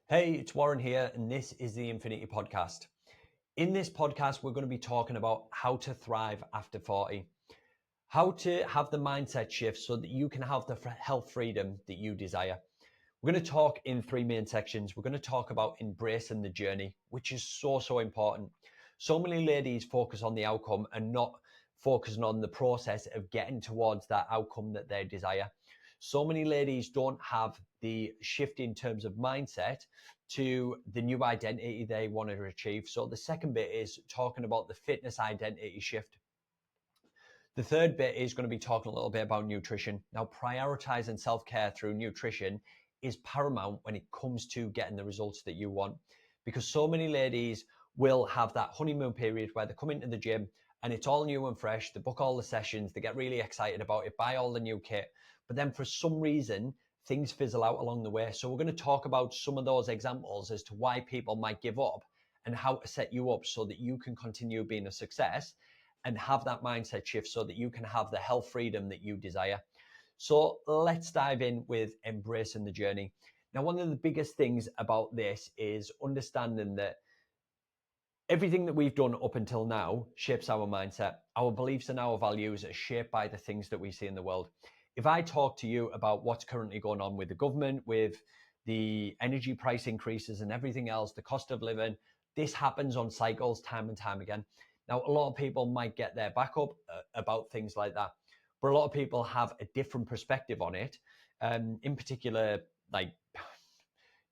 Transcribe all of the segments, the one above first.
Hey, it's Warren here, and this is the Infinity Podcast. In this podcast, we're going to be talking about how to thrive after 40, how to have the mindset shift so that you can have the health freedom that you desire. We're going to talk in three main sections. We're going to talk about embracing the journey, which is so important. So many ladies focus on the outcome and not focusing on the process of getting towards that outcome that they desire. So many ladies don't have the shift in terms of mindset to the new identity they want to achieve. So the second bit is talking about the fitness identity shift. The third bit is going to be talking a little bit about nutrition. Now, prioritizing self-care through nutrition is paramount when it comes to getting the results that you want, because so many ladies will have that honeymoon period where they come into the gym and it's all new and fresh. They book all the sessions, they get really excited about it, buy all the new kit, but then for some reason, things fizzle out along the way. So we're going to talk about some of those examples as to why people might give up and how to set you up so that you can continue being a success and have that mindset shift so that you can have the health freedom that you desire. So let's dive in with embracing the journey. Now, one of the biggest things about this is understanding that everything that we've done up until now shapes our mindset. Our beliefs and our values are shaped by the things that we see in the world. If I talk to you about what's currently going on with the government, with the energy price increases and everything else, the cost of living, this happens on cycles time and time again. Now, a lot of people might get their back up about things like that, but a lot of people have a different perspective on it. In particular, like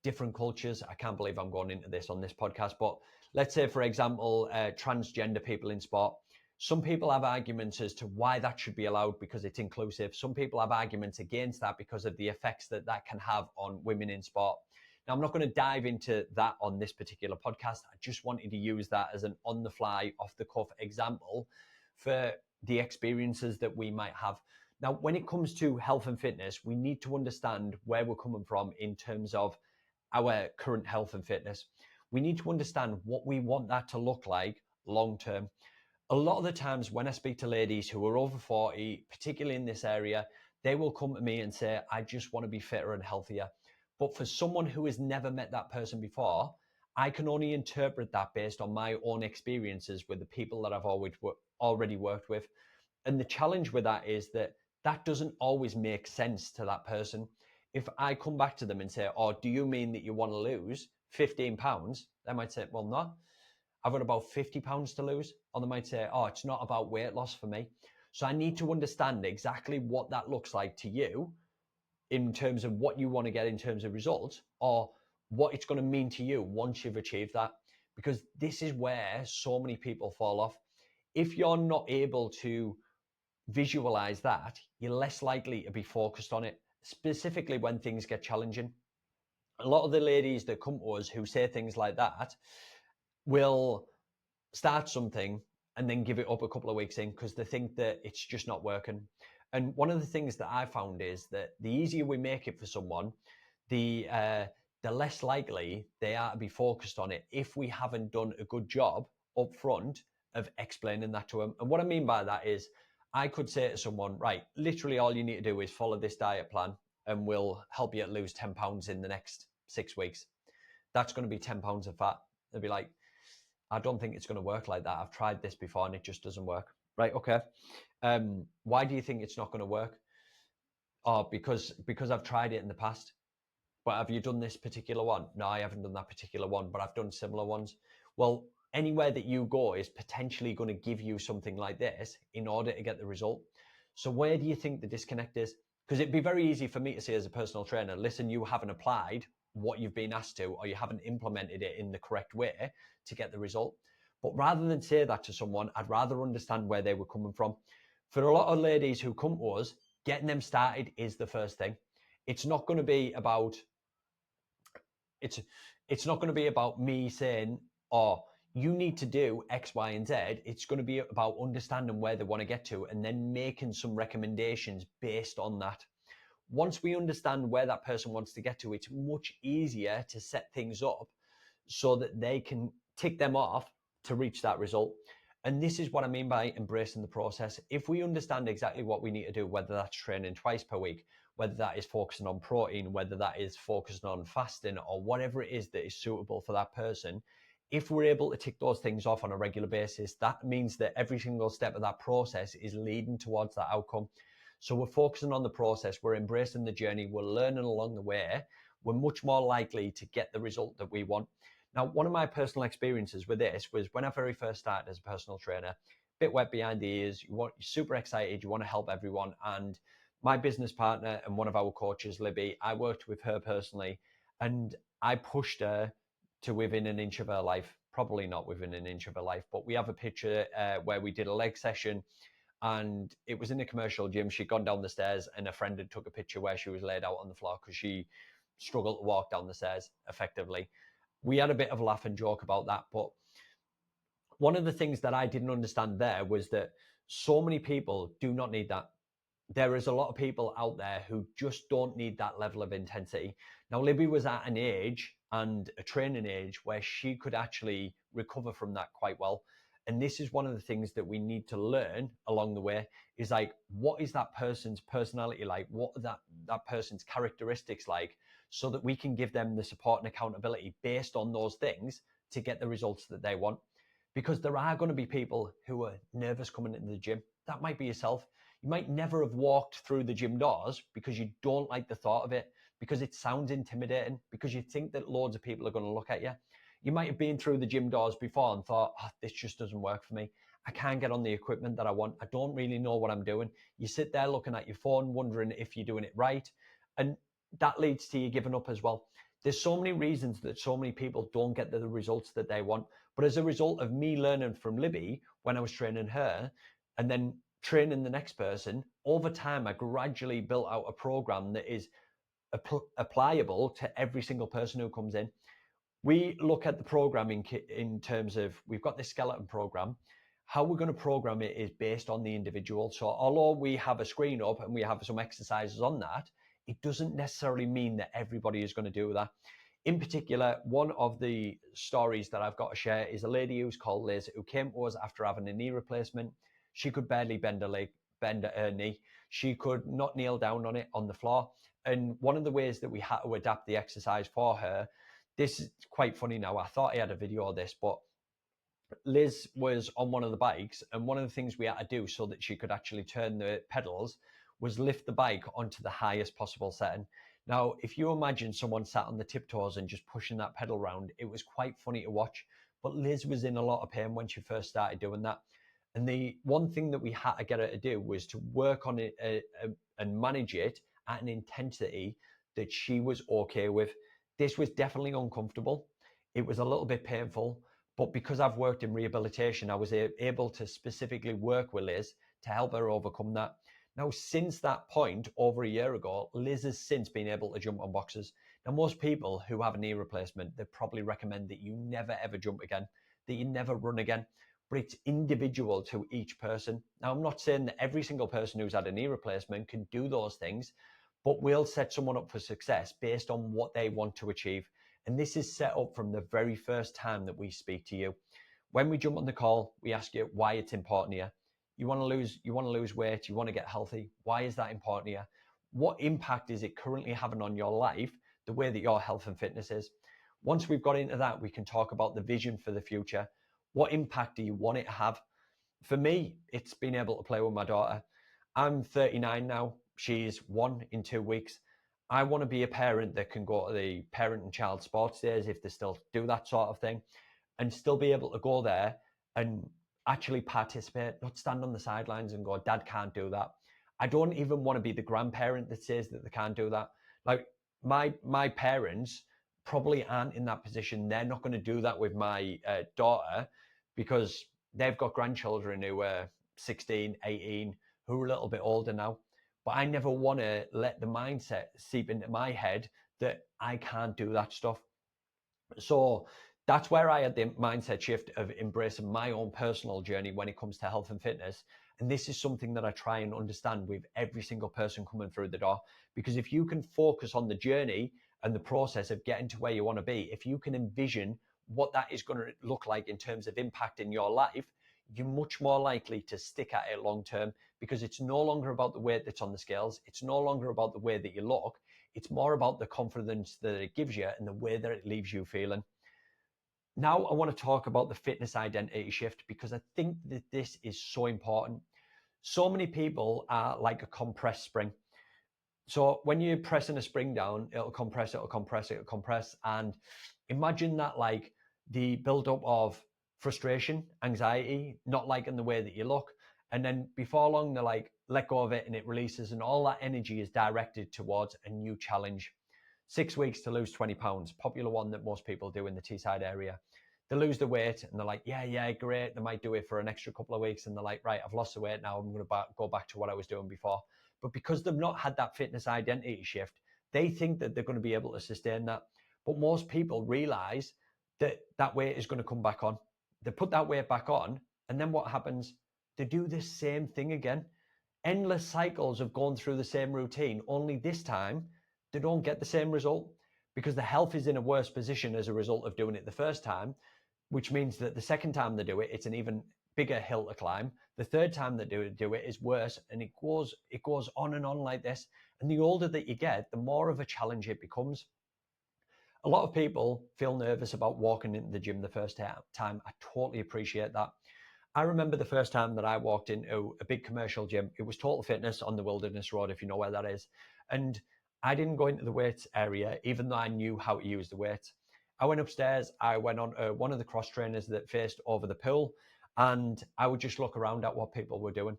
different cultures. I can't believe I'm going into this on this podcast, but let's say, for example, transgender people in sport. Some people have arguments as to why that should be allowed because it's inclusive. Some people have arguments against that because of the effects that that can have on women in sport. Now, I'm not going to dive into that on this particular podcast. I just wanted to use that as an on the fly, off the cuff example for the experiences that we might have. Now, when it comes to health and fitness, we need to understand where we're coming from in terms of our current health and fitness. We need to understand what we want that to look like long term. A lot of the times when I speak to ladies who are over 40, particularly in this area, they will come to me and say, I just want to be fitter and healthier. But for someone who has never met that person before, I can only interpret that based on my own experiences with the people that I've already worked with. And the challenge with that is that that doesn't always make sense to that person. If I come back to them and say, oh, do you mean that you want to lose 15 pounds? They might say, well, no, I've got about 50 pounds to lose. Or they might say, oh, it's not about weight loss for me. So I need to understand exactly what that looks like to you in terms of what you want to get in terms of results, or what it's going to mean to you once you've achieved that. Because this is where so many people fall off. If you're not able to visualize that, you're less likely to be focused on it, specifically when things get challenging. A lot of the ladies that come to us who say things like that will start something and then give it up a couple of weeks in because they think that it's just not working. And one of the things that I found is that the easier we make it for someone, the less likely they are to be focused on it if we haven't done a good job up front of explaining that to them. And what I mean by that is I could say to someone, right, literally all you need to do is follow this diet plan and we'll help you lose 10 pounds in the next 6 weeks. That's going to be 10 pounds of fat. They'll be like, I don't think it's going to work like that. I've tried this before and it just doesn't work. Right. Okay. Why do you think it's not going to work? Oh, because I've tried it in the past. But have you done this particular one? No, I haven't done that particular one, but I've done similar ones. Well, anywhere that you go is potentially going to give you something like this in order to get the result. So where do you think the disconnect is? Because it'd be very easy for me to say as a personal trainer, listen, you haven't applied what you've been asked to, or you haven't implemented it in the correct way to get the result. But rather than say that to someone, I'd rather understand where they were coming from. For a lot of ladies who come to us, getting them started is the first thing. It's not going to be about it's it's not going to be about me saying, oh, you need to do X, Y, and Z. It's going to be about understanding where they want to get to and then making some recommendations based on that. Once we understand where that person wants to get to, it's much easier to set things up so that they can tick them off to reach that result. And this is what I mean by embracing the process. If we understand exactly what we need to do, whether that's training twice per week, whether that is focusing on protein, whether that is focusing on fasting, or whatever it is that is suitable for that person. If we're able to tick those things off on a regular basis, that means that every single step of that process is leading towards that outcome. So we're focusing on the process, we're embracing the journey, we're learning along the way, we're much more likely to get the result that we want. Now, one of my personal experiences with this was when I very first started as a personal trainer, bit wet behind the ears, you're super excited, you want to help everyone. And my business partner and one of our coaches, Libby, I worked with her personally, and I pushed her to within an inch of her life. Probably not within an inch of her life, but we have a picture where we did a leg session, and it was in a commercial gym. She'd gone down the stairs, and a friend had took a picture where she was laid out on the floor because she struggled to walk down the stairs effectively. We had a bit of a laugh and joke about that, but one of the things that I didn't understand there was that so many people do not need that. There is a lot of people out there who just don't need that level of intensity. Now, Libby was at an age and a training age where she could actually recover from that quite well. And this is one of the things that we need to learn along the way is like, what is that person's personality like? What are that person's characteristics like, so that we can give them the support and accountability based on those things to get the results that they want. Because there are going to be people who are nervous coming into the gym. That might be yourself. You might never have walked through the gym doors because you don't like the thought of it, because it sounds intimidating, because you think that loads of people are going to look at you. You might have been through the gym doors before and thought, oh, this just doesn't work for me. I can't get on the equipment that I want. I don't really know what I'm doing. You sit there looking at your phone, wondering if you're doing it right. And that leads to you giving up as well. There's so many reasons that so many people don't get the results that they want. But as a result of me learning from Libby when I was training her, and then training the next person, over time, I gradually built out a program that is applicable to every single person who comes in. We look at the programming in terms of, we've got this skeleton program. How we're going to program it is based on the individual. So although we have a screen up and we have some exercises on that, it doesn't necessarily mean that everybody is going to do that. In particular, one of the stories that I've got to share is a lady who's called Liz, who came to us after having a knee replacement. She could barely bend her knee. She could not kneel down on it on the floor. And one of the ways that we had to adapt the exercise for her, this is quite funny now. I thought I had a video of this, but Liz was on one of the bikes, and one of the things we had to do so that she could actually turn the pedals was lift the bike onto the highest possible setting. Now, if you imagine someone sat on the tiptoes and just pushing that pedal around, it was quite funny to watch. But Liz was in a lot of pain when she first started doing that. And the one thing that we had to get her to do was to work on it and manage it at an intensity that she was okay with. This was definitely uncomfortable. It was a little bit painful. But because I've worked in rehabilitation, I was able to specifically work with Liz to help her overcome that. Now, since that point, over a year ago, Liz has since been able to jump on boxes. Now, most people who have a knee replacement, they probably recommend that you never ever jump again, that you never run again. But it's individual to each person. Now, I'm not saying that every single person who's had a knee replacement can do those things, but we'll set someone up for success based on what they want to achieve. And this is set up from the very first time that we speak to you. When we jump on the call, we ask you why it's important to you. You want to lose weight, you want to get healthy. Why is that important to you? What impact is it currently having on your life, the way that your health and fitness is? Once we've got into that, we can talk about the vision for the future. What impact do you want it to have? For me, it's being able to play with my daughter. I'm 39 now. She's 1 in 2 weeks. I want to be a parent that can go to the parent and child sports days, if they still do that sort of thing, and still be able to go there and actually participate, not stand on the sidelines and go, Dad can't do that. I don't even want to be the grandparent that says that they can't do that. Like my parents probably aren't in that position. They're not going to do that with my daughter, because they've got grandchildren who are 16, 18, who are a little bit older now. But I never want to let the mindset seep into my head that I can't do that stuff. So that's where I had the mindset shift of embracing my own personal journey when it comes to health and fitness. And this is something that I try and understand with every single person coming through the door. Because if you can focus on the journey and the process of getting to where you want to be, if you can envision what that is going to look like in terms of impact in your life, you're much more likely to stick at it long term, because it's no longer about the weight that's on the scales. It's no longer about the way that you look. It's more about the confidence that it gives you and the way that it leaves you feeling. Now, I want to talk about the fitness identity shift because I think that this is so important. So many people are like a compressed spring. So when you're pressing a spring down, it'll compress, it'll compress, it'll compress. And imagine that like the buildup of frustration, anxiety, not liking the way that you look. And then before long, they're like, let go of it and it releases. And all that energy is directed towards a new challenge. 6 weeks to lose 20 pounds, popular one that most people do in the Teesside area. They lose the weight and they're like, yeah, great. They might do it for an extra couple of weeks and they're like, right, I've lost the weight now. I'm going to go back to what I was doing before. But because they've not had that fitness identity shift, they think that they're going to be able to sustain that. But most people realize that that weight is going to come back on. They put that weight back on, and then what happens? They do the same thing again. Endless cycles of going through the same routine, only this time they don't get the same result because the health is in a worse position as a result of doing it the first time, which means that the second time they do it, it's an even bigger hill to climb. The third time they do it is worse, and it goes on and on like this. And the older that you get, the more of a challenge it becomes. A lot of people feel nervous about walking into the gym the first time. I totally appreciate that. I remember the first time that I walked into a big commercial gym. It was Total Fitness on the Wilderness Road, if you know where that is. And I didn't go into the weights area, even though I knew how to use the weights. I went upstairs. I went on one of the cross trainers that faced over the pool, and I would just look around at what people were doing.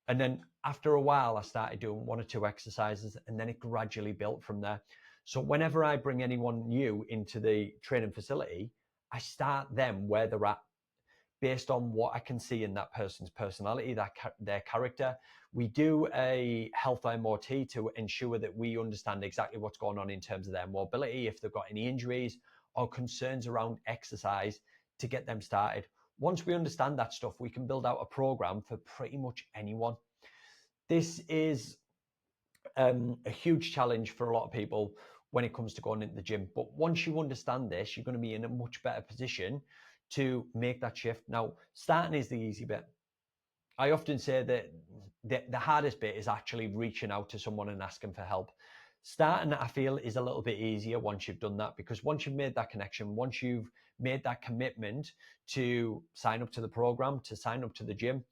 And then after a while, I started doing 1 or 2 exercises, and then it gradually built from there. So whenever I bring anyone new into the training facility, I start them where they're at based on what I can see in that person's personality, their character. We do a health MOT to ensure that we understand exactly what's going on in terms of their mobility, if they've got any injuries or concerns around exercise to get them started. Once we understand that stuff, we can build out a program for pretty much anyone. This is a huge challenge for a lot of people when it comes to going into the gym. But once you understand this, you're going to be in a much better position to make that shift. Now, starting is the easy bit. I often say that the hardest bit is actually reaching out to someone and asking for help. Starting, I feel, is a little bit easier once you've done that, because once you've made that connection, once you've made that commitment to sign up to the program, to sign up to the gym,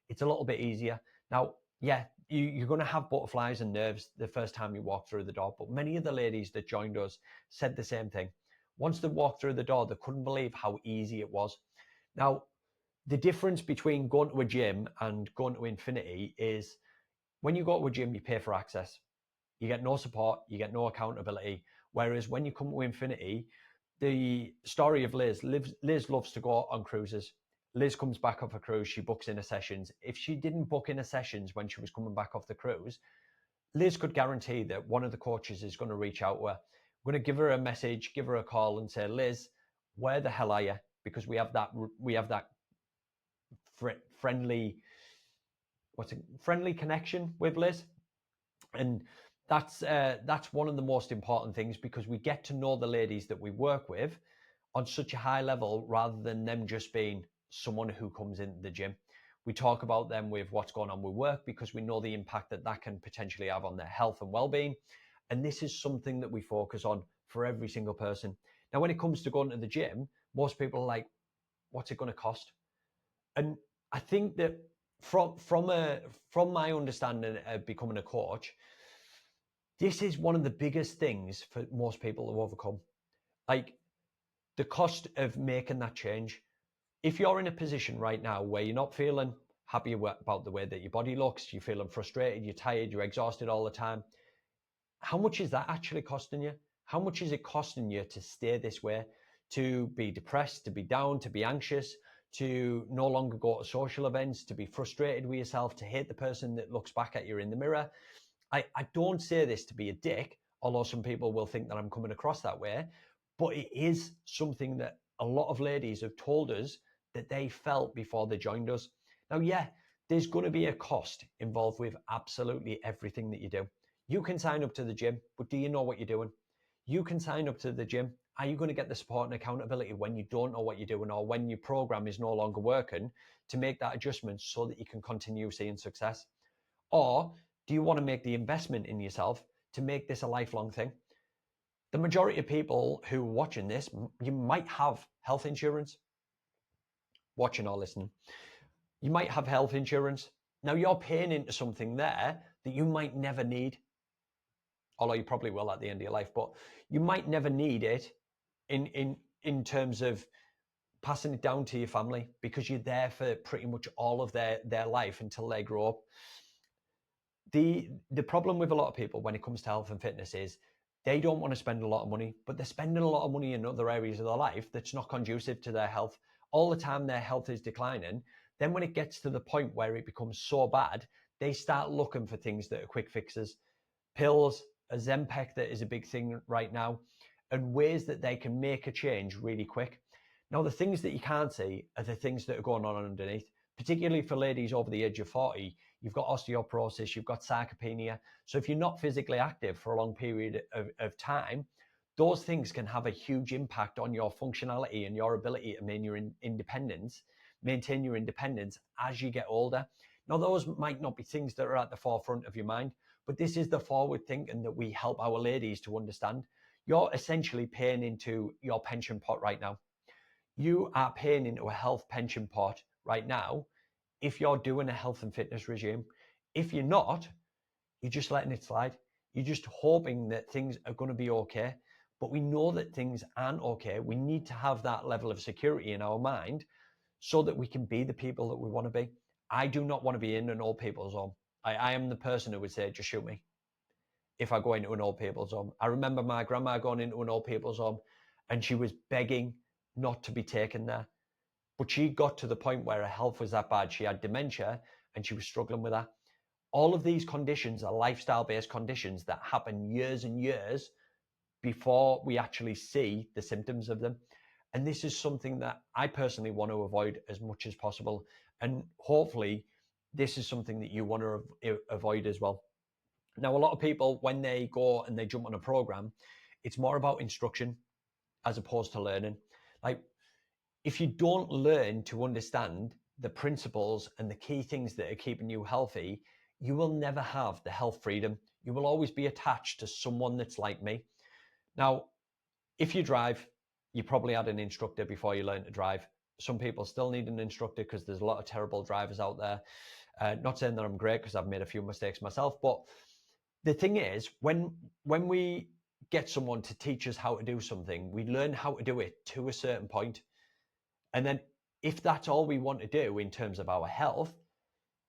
it's a little bit easier. Now, yeah, you're going to have butterflies and nerves the first time you walk through the door, but many of the ladies that joined us said the same thing. Once they walked through the door, they couldn't believe how easy it was. Now, the difference between going to a gym and going to Infinity is when you go to a gym, you pay for access. You get no support, you get no accountability. Whereas when you come to Infinity, the story of Liz loves to go on cruises. Liz comes back off a cruise, she books in her sessions. If she didn't book in her sessions when she was coming back off the cruise, Liz could guarantee that one of the coaches is going to reach out to her. We're going to give her a message, give her a call and say, Liz, where the hell are you? Because we have that friendly connection with Liz. And that's one of the most important things, because we get to know the ladies that we work with on such a high level rather than them just being someone who comes into the gym. We talk about them with what's going on with work because we know the impact that can potentially have on their health and well-being. And this is something that we focus on for every single person. Now, when it comes to going to the gym, most people are like, what's it going to cost? And I think that from my understanding of becoming a coach, this is one of the biggest things for most people to overcome. Like the cost of making that change. If you're in a position right now where you're not feeling happy about the way that your body looks, you're feeling frustrated, you're tired, you're exhausted all the time, how much is that actually costing you? How much is it costing you to stay this way, to be depressed, to be down, to be anxious, to no longer go to social events, to be frustrated with yourself, to hate the person that looks back at you in the mirror? I don't say this to be a dick, although some people will think that I'm coming across that way, but it is something that a lot of ladies have told us that they felt before they joined us. Now, yeah, there's going to be a cost involved with absolutely everything that you do. You can sign up to the gym, but do you know what you're doing? You can sign up to the gym. Are you going to get the support and accountability when you don't know what you're doing, or when your program is no longer working, to make that adjustment so that you can continue seeing success? Or do you want to make the investment in yourself to make this a lifelong thing? The majority of people who are watching this, you might have health insurance, watching or listening. You might have health insurance. Now you're paying into something there that you might never need, although you probably will at the end of your life, but you might never need it in terms of passing it down to your family, because you're there for pretty much all of their life until they grow up. The problem with a lot of people when it comes to health and fitness is they don't want to spend a lot of money, but they're spending a lot of money in other areas of their life that's not conducive to their health. All the time their health is declining. Then when it gets to the point where it becomes so bad, they start looking for things that are quick fixes. Pills, a Ozempic that is a big thing right now, and ways that they can make a change really quick. Now, the things that you can't see are the things that are going on underneath, particularly for ladies over the age of 40. You've got osteoporosis, you've got sarcopenia. So if you're not physically active for a long period of time, those things can have a huge impact on your functionality and your ability to maintain your independence as you get older. Now, those might not be things that are at the forefront of your mind, but this is the forward thinking that we help our ladies to understand. You're essentially paying into your pension pot right now. You are paying into a health pension pot right now if you're doing a health and fitness regime. If you're not, you're just letting it slide. You're just hoping that things are going to be okay. But we know that things aren't okay. We need to have that level of security in our mind so that we can be the people that we want to be. I do not want to be in an old people's home. I am the person who would say, just shoot me if I go into an old people's home. I remember my grandma going into an old people's home and she was begging not to be taken there. But she got to the point where her health was that bad. She had dementia and she was struggling with that. All of these conditions are lifestyle-based conditions that happen years and years before we actually see the symptoms of them. And this is something that I personally want to avoid as much as possible. And hopefully this is something that you want to avoid as well. Now, a lot of people, when they go and they jump on a program, it's more about instruction as opposed to learning. Like, if you don't learn to understand the principles and the key things that are keeping you healthy, you will never have the health freedom. You will always be attached to someone that's like me. Now, if you drive, you probably had an instructor before you learned to drive. Some people still need an instructor because there's a lot of terrible drivers out there. Not saying that I'm great, because I've made a few mistakes myself, but the thing is, when we get someone to teach us how to do something, we learn how to do it to a certain point. And then if that's all we want to do in terms of our health,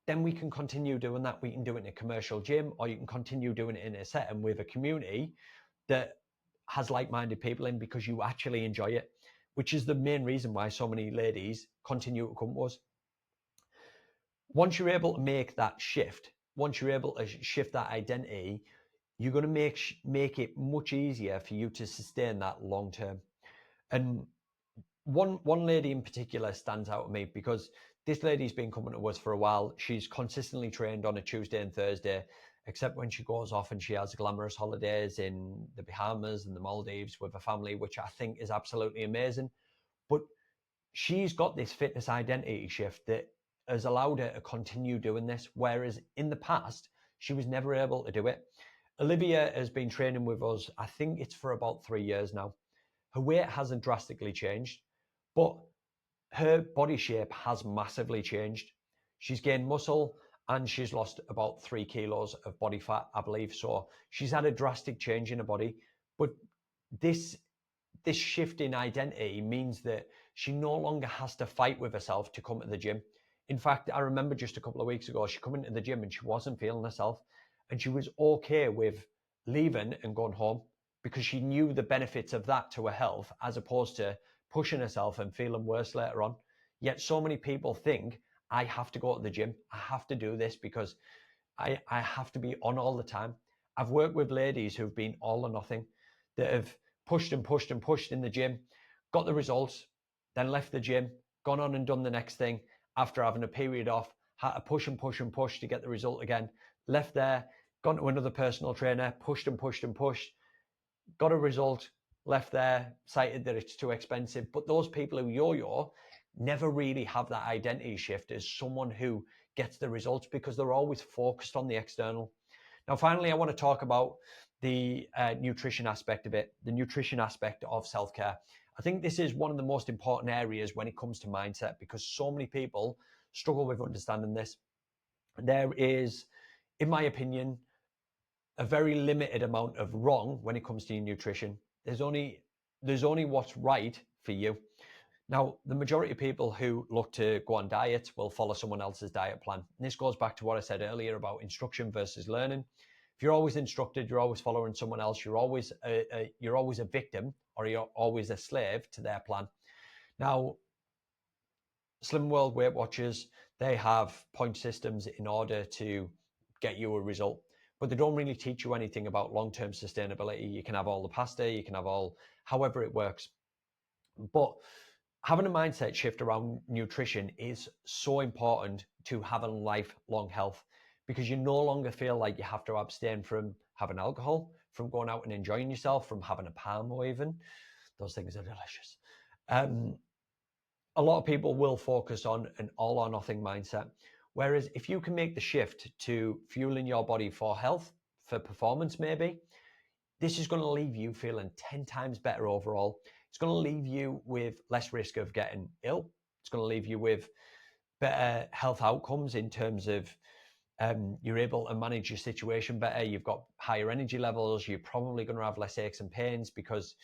then we can continue doing that. We can do it in a commercial gym, or you can continue doing it in a setting with a community that has like-minded people in, because you actually enjoy it, which is the main reason why so many ladies continue to come to us. Once you're able to make that shift, once you're able to shift that identity, you're going to make it much easier for you to sustain that long term. And one lady in particular stands out to me, because this lady's been coming to us for a while. She's consistently trained on a Tuesday and Thursday, except when she goes off and she has glamorous holidays in the Bahamas and the Maldives with her family, which I think is absolutely amazing. But she's got this fitness identity shift that has allowed her to continue doing this, whereas in the past, she was never able to do it. Olivia has been training with us, I think it's for about 3 years now. Her weight hasn't drastically changed, but her body shape has massively changed. She's gained muscle and she's lost about 3 kilos of body fat, I believe. So she's had a drastic change in her body. But this shift in identity means that she no longer has to fight with herself to come to the gym. In fact, I remember just a couple of weeks ago, she come into the gym and she wasn't feeling herself, and she was okay with leaving and going home, because she knew the benefits of that to her health, as opposed to pushing herself and feeling worse later on. Yet so many people think, I have to go to the gym, I have to do this because I have to be on all the time. I've worked with ladies who've been all or nothing, that have pushed and pushed and pushed in the gym, got the results, then left the gym, gone on and done the next thing after having a period off, had to push and push and push to get the result again, left there, gone to another personal trainer, pushed and pushed and pushed, got a result, left there, cited that it's too expensive. But those people who yo-yo never really have that identity shift as someone who gets the results, because they're always focused on the external. Now, finally, I want to talk about the nutrition aspect of it, the nutrition aspect of self-care. I think this is one of the most important areas when it comes to mindset, because so many people struggle with understanding this. There is, in my opinion, a very limited amount of wrong when it comes to your nutrition. There's only what's right for you. Now, the majority of people who look to go on diets will follow someone else's diet plan. And this goes back to what I said earlier about instruction versus learning. If you're always instructed, you're always following someone else, you're always a victim, or you're always a slave to their plan. Now, Slim World Weight Watchers, they have point systems in order to get you a result, but they don't really teach you anything about long-term sustainability. You can have all the pasta, you can have however it works. But having a mindset shift around nutrition is so important to having lifelong health, because you no longer feel like you have to abstain from having alcohol, from going out and enjoying yourself, from having a palm even. Those things are delicious. A lot of people will focus on an all or nothing mindset. Whereas if you can make the shift to fueling your body for health, for performance maybe, this is going to leave you feeling 10 times better overall. It's going to leave you with less risk of getting ill. It's going to leave you with better health outcomes in terms of you're able to manage your situation better. You've got higher energy levels. You're probably going to have less aches and pains, because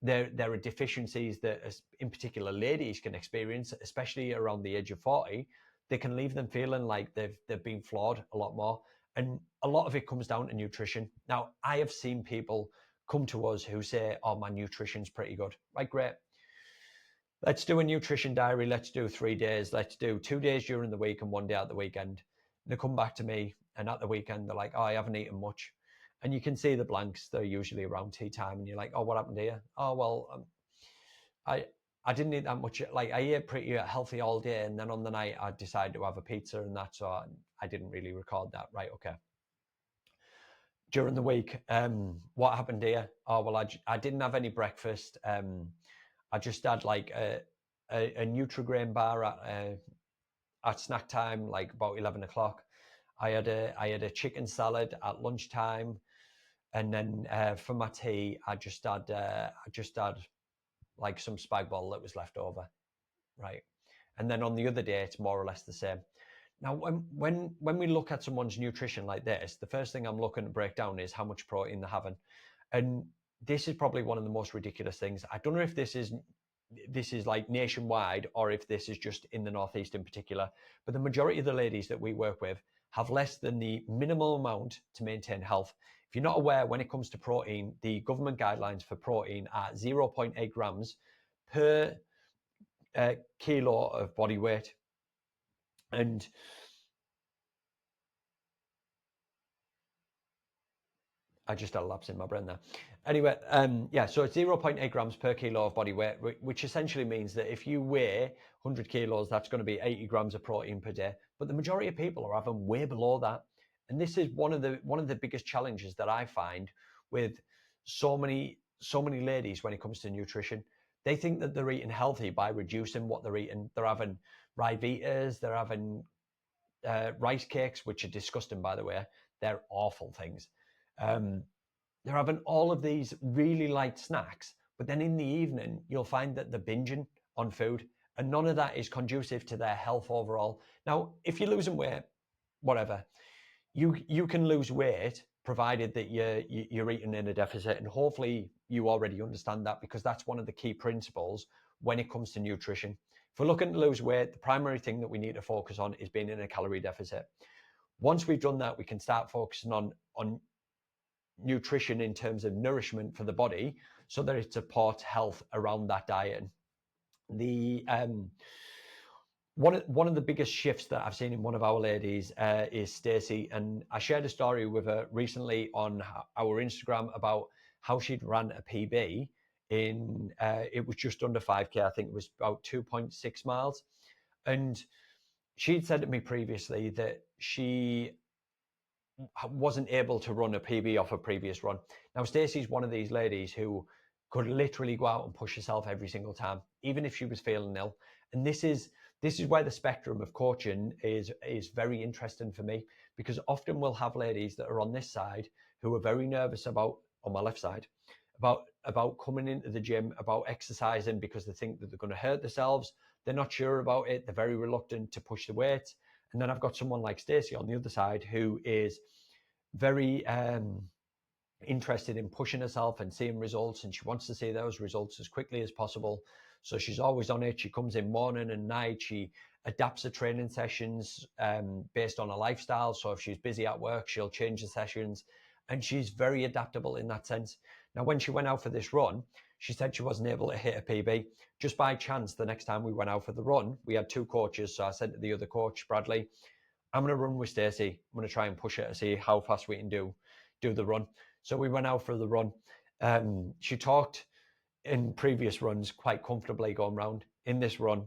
there are deficiencies that, in particular, ladies can experience, especially around the age of 40. They can leave them feeling like they've been flawed a lot more. And a lot of it comes down to nutrition. Now, I have seen people come to us who say, oh, my nutrition's pretty good. Right, great. Let's do a nutrition diary. Let's do 3 days. Let's do 2 days during the week and 1 day at the weekend. And they come back to me, and at the weekend, they're like, oh, I haven't eaten much. And you can see the blanks. They're usually around tea time. And you're like, oh, what happened to you? Oh, well, I didn't eat that much. Like, I ate pretty healthy all day. And then on the night, I decided to have a pizza, and that's so I didn't really record that. Right, okay. During the week, what happened here? Oh, well, I didn't have any breakfast. I just had like a Nutrigrain bar at snack time, like about 11 o'clock. I had a chicken salad at lunchtime, and then for my tea, I just had like some spag bol that was left over, right? And then on the other day, it's more or less the same. Now, when we look at someone's nutrition like this, the first thing I'm looking to break down is how much protein they're having. And this is probably one of the most ridiculous things. I don't know if this is like nationwide, or if this is just in the Northeast in particular, but the majority of the ladies that we work with have less than the minimal amount to maintain health. If you're not aware, when it comes to protein, the government guidelines for protein are 0.8 grams per kilo of body weight. And I just had a lapse in my brain there. Anyway, yeah, so it's 0.8 grams per kilo of body weight, which essentially means that if you weigh 100 kilos, that's going to be 80 grams of protein per day. But the majority of people are having way below that. And this is one of the biggest challenges that I find with so many ladies when it comes to nutrition. They think that they're eating healthy by reducing what they're eating. They're having Ryvitas, they're having rice cakes, which are disgusting, by the way. They're awful things. They're having all of these really light snacks, but then in the evening, you'll find that they're binging on food, and none of that is conducive to their health overall. Now, if you're losing weight, whatever, you can lose weight provided that you're eating in a deficit, and hopefully you already understand that, because that's one of the key principles when it comes to nutrition. If we're looking to lose weight, the primary thing that we need to focus on is being in a calorie deficit. Once we've done that, we can start focusing on nutrition in terms of nourishment for the body, so that it supports health around that diet. The one of the biggest shifts that I've seen in one of our ladies is Stacey, and I shared a story with her recently on our Instagram about how she'd ran a PB in it was just under 5k. I think it was about 2.6 miles, and she'd said to me previously that she wasn't able to run a PB off a previous run. Now, Stacey's one of these ladies who could literally go out and push herself every single time, even if she was feeling ill. And this is where the spectrum of coaching is very interesting for me, because often we'll have ladies that are on this side who are very nervous about, on my left side, about coming into the gym, about exercising, because they think that they're going to hurt themselves. They're not sure about it. They're very reluctant to push the weight. And then I've got someone like Stacey on the other side who is very interested in pushing herself and seeing results, and she wants to see those results as quickly as possible. So she's always on it. She comes in morning and night. She adapts her training sessions based on her lifestyle. So if she's busy at work, she'll change the sessions, and she's very adaptable in that sense. Now, when she went out for this run, she said she wasn't able to hit a PB. Just by chance, the next time we went out for the run, we had two coaches. So I said to the other coach, Bradley, I'm going to run with Stacey. I'm going to try and push her to see how fast we can do the run. So we went out for the run. She talked in previous runs quite comfortably going round. In this run,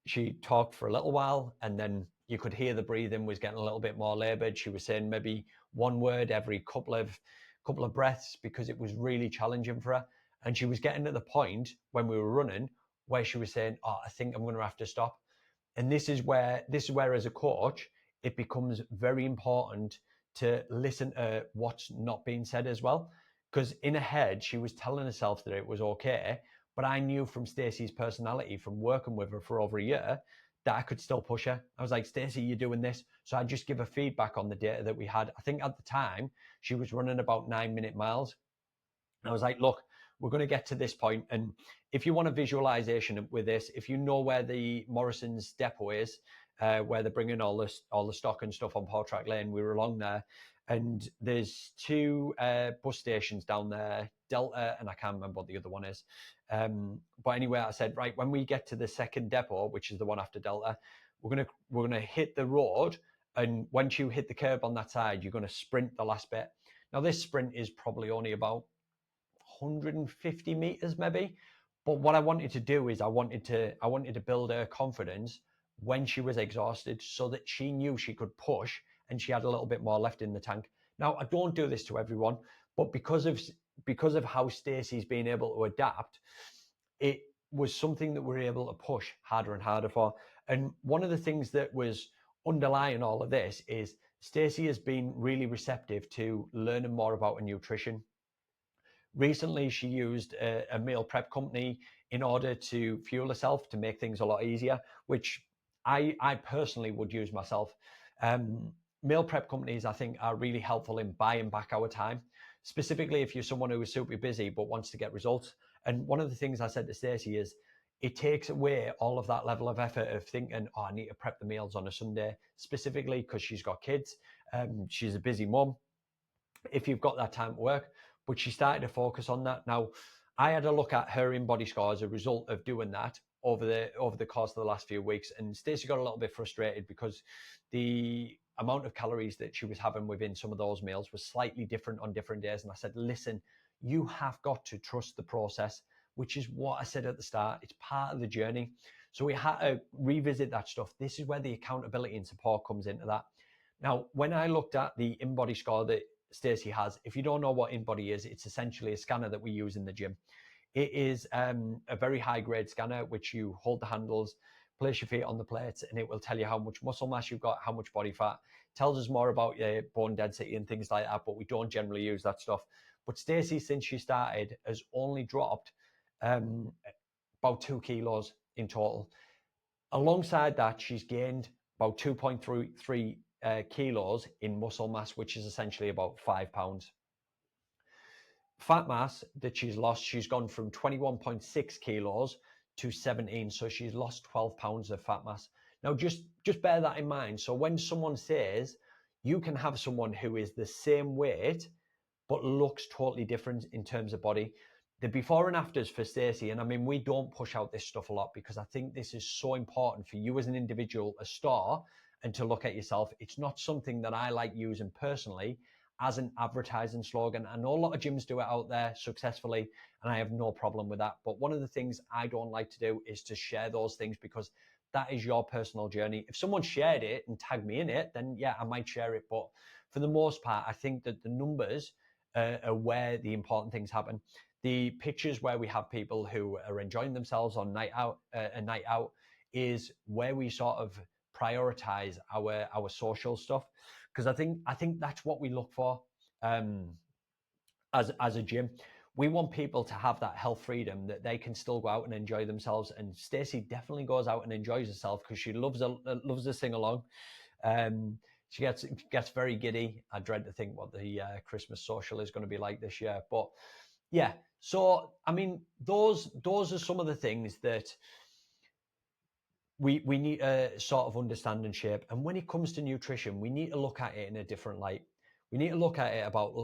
she talked for a little while, and then you could hear the breathing was getting a little bit more laboured. She was saying maybe one word every couple of breaths, because it was really challenging for her. And she was getting to the point when we were running where she was saying, "Oh, I think I'm going to have to stop." And this is where as a coach, it becomes very important to listen to what's not being said as well. Because in her head, she was telling herself that it was okay. But I knew from Stacey's personality, from working with her for over a year, that I could still push her. I was like, Stacey, you're doing this. So I just give her feedback on the data that we had. I think at the time, she was running about 9-minute miles. And I was like, look, we're going to get to this point. And if you want a visualization with this, if you know where the Morrison's depot is, where they're bringing all the stock and stuff on Portrack Lane, we were along there. And there's two bus stations down there, Delta, and I can't remember what the other one is. But anyway, I said, right, when we get to the second depot, which is the one after Delta, we're gonna hit the road. And once you hit the curb on that side, you're going to sprint the last bit. Now, this sprint is probably only about 150 meters maybe. But what I wanted to do is I wanted to build her confidence when she was exhausted, so that she knew she could push and she had a little bit more left in the tank. Now, I don't do this to everyone, but because of how Stacey's been able to adapt, it was something that we're able to push harder and harder for. And one of the things that was underlying all of this is Stacey has been really receptive to learning more about her nutrition. Recently, she used a meal prep company in order to fuel herself, to make things a lot easier, which I personally would use myself. Meal prep companies, I think, are really helpful in buying back our time, specifically if you're someone who is super busy but wants to get results. And one of the things I said to Stacey is, it takes away all of that level of effort of thinking, oh, I need to prep the meals on a Sunday, specifically because she's got kids. She's a busy mum. If you've got that time to work, but she started to focus on that. Now, I had a look at her InBody score as a result of doing that over the course of the last few weeks, and Stacey got a little bit frustrated because the amount of calories that she was having within some of those meals was slightly different on different days. And I said, listen, you have got to trust the process, which is what I said at the start. It's part of the journey. So we had to revisit that stuff. This is where the accountability and support comes into that. Now, when I looked at the InBody score that Stacey has, if you don't know what InBody is, it's essentially a scanner that we use in the gym. It is a very high grade scanner, which you hold the handles, place your feet on the plates, and it will tell you how much muscle mass you've got, how much body fat. It tells us more about your bone density and things like that, but we don't generally use that stuff. But Stacey, since she started, has only dropped about 2 kilos in total. Alongside that, she's gained about 2.3 kilos in muscle mass, which is essentially about 5 pounds. Fat mass that she's lost, she's gone from 21.6 kilos to 17. So she's lost 12 pounds of fat mass. Now, just bear that in mind. So when someone says you can have someone who is the same weight, but looks totally different in terms of body, the before and afters for Stacey, and I mean, we don't push out this stuff a lot because I think this is so important for you as an individual, a star, and to look at yourself. It's not something that I like using personally as an advertising slogan. I know a lot of gyms do it out there successfully, and I have no problem with that. But one of the things I don't like to do is to share those things, because that is your personal journey. If someone shared it and tagged me in it, then yeah, I might share it. But for the most part, I think that the numbers are where the important things happen. The pictures where we have people who are enjoying themselves on a night out is where we sort of prioritize our social stuff, because I think that's what we look for as a gym. We want people to have that health freedom, that they can still go out and enjoy themselves. And Stacey definitely goes out and enjoys herself because she loves to sing along. She gets very giddy. I dread to think what the Christmas social is going to be like this year. But yeah, so I mean, those are some of the things that we need to sort of understand and shape. And when it comes to nutrition, we need to look at it in a different light. We need to look at it about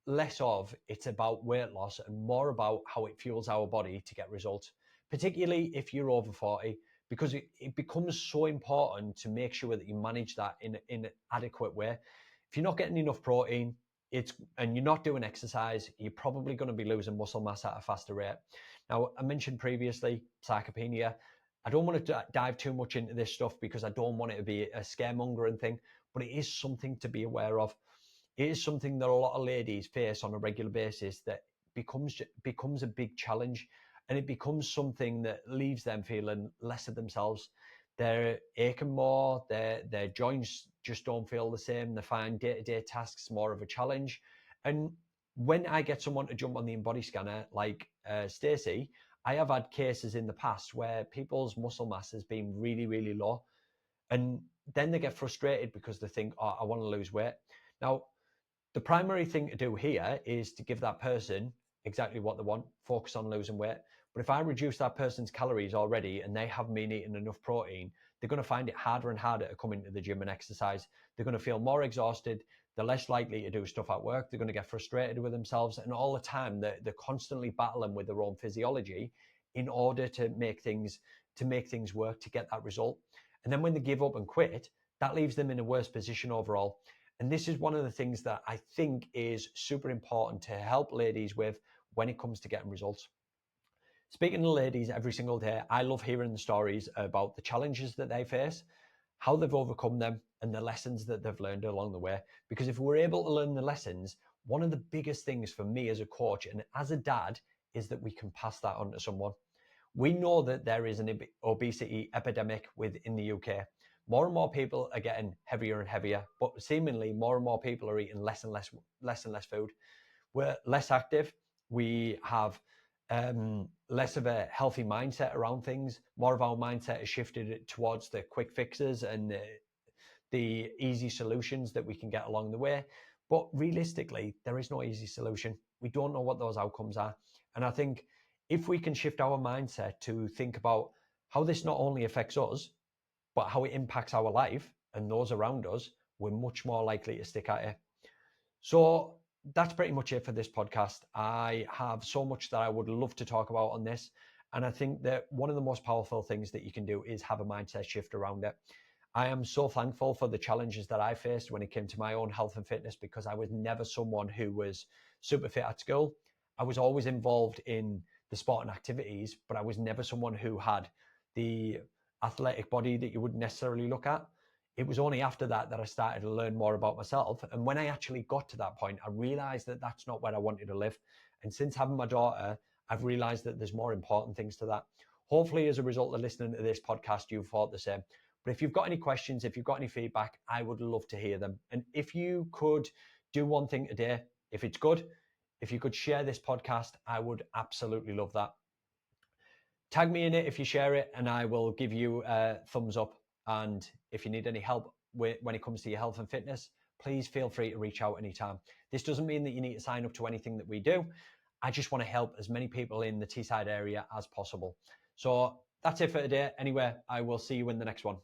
less of it's about weight loss and more about how it fuels our body to get results, particularly if you're over 40, because it becomes so important to make sure that you manage that in an adequate way. If you're not getting enough protein, and you're not doing exercise, you're probably going to be losing muscle mass at a faster rate. Now, I mentioned previously sarcopenia. I don't want to dive too much into this stuff because I don't want it to be a scaremongering thing, but it is something to be aware of. It is something that a lot of ladies face on a regular basis that becomes a big challenge, and it becomes something that leaves them feeling less of themselves. They're aching more, their joints just don't feel the same. They find day-to-day tasks more of a challenge. And when I get someone to jump on the InBody scanner, like Stacey, I have had cases in the past where people's muscle mass has been really, really low. And then they get frustrated because they think, oh, I want to lose weight. Now, the primary thing to do here is to give that person exactly what they want, focus on losing weight. But if I reduce that person's calories already and they haven't been eating enough protein, they're going to find it harder and harder to come into the gym and exercise. They're going to feel more exhausted. They're less likely to do stuff at work. They're going to get frustrated with themselves. And all the time, they're constantly battling with their own physiology in order to make things work, to get that result. And then when they give up and quit, that leaves them in a worse position overall. And this is one of the things that I think is super important to help ladies with when it comes to getting results. Speaking to ladies every single day, I love hearing the stories about the challenges that they face, how they've overcome them, and the lessons that they've learned along the way. Because if we're able to learn the lessons, one of the biggest things for me as a coach and as a dad is that we can pass that on to someone. We know that there is an obesity epidemic within the UK. More and more people are getting heavier and heavier, but seemingly more and more people are eating less and less food. We're less active. We have less of a healthy mindset around things. More of our mindset is shifted towards the quick fixes and the easy solutions that we can get along the way. But realistically, there is no easy solution. We don't know what those outcomes are. And I think if we can shift our mindset to think about how this not only affects us, but how it impacts our life and those around us, we're much more likely to stick at it. So that's pretty much it for this podcast. I have so much that I would love to talk about on this. And I think that one of the most powerful things that you can do is have a mindset shift around it. I am so thankful for the challenges that I faced when it came to my own health and fitness, because I was never someone who was super fit at school. I was always involved in the sport and activities, but I was never someone who had the athletic body that you would necessarily look at. It was only after that I started to learn more about myself. And when I actually got to that point, I realized that that's not where I wanted to live. And since having my daughter, I've realized that there's more important things to that. Hopefully, as a result of listening to this podcast, you've thought the same. But if you've got any questions, if you've got any feedback, I would love to hear them. And if you could do one thing today, if it's good, if you could share this podcast, I would absolutely love that. Tag me in it if you share it, and I will give you a thumbs up. And if you need any help when it comes to your health and fitness, please feel free to reach out anytime. This doesn't mean that you need to sign up to anything that we do. I just want to help as many people in the Teesside area as possible. So that's it for today. Anyway, I will see you in the next one.